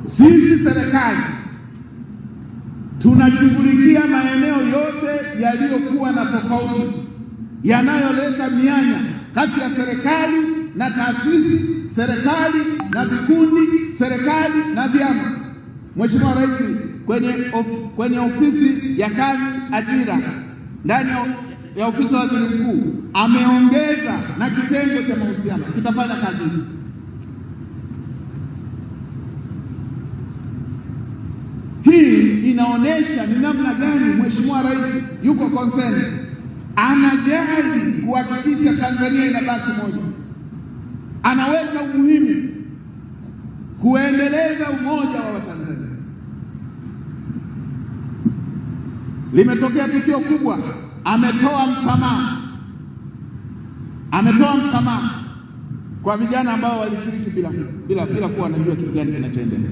Sisi serikali tunashughulikia maeneo yote yaliyokuwa na tofauti, yanayoleta mianya kati ya serikali na taasisi, serikali na vikundi, serikali na vyama. Mheshimiwa Rais kwenye ofisi ya kazi ajira ndani ya ofisi ya Waziri Mkuu ameongeza na kitengo cha mahusiano kitafanya kazi hii. Hii inaonyesha ni namna gani Mheshimiwa Rais yuko concerned, anajali kuhakikisha Tanzania inabaki moja, anaweka umuhimu kuendeleza umoja wa Watanzania. Limetokea tukio kubwa, ametoa msamaha kwa vijana ambao walishiriki bila kuwa wanajua kitu gani kinachoendelea.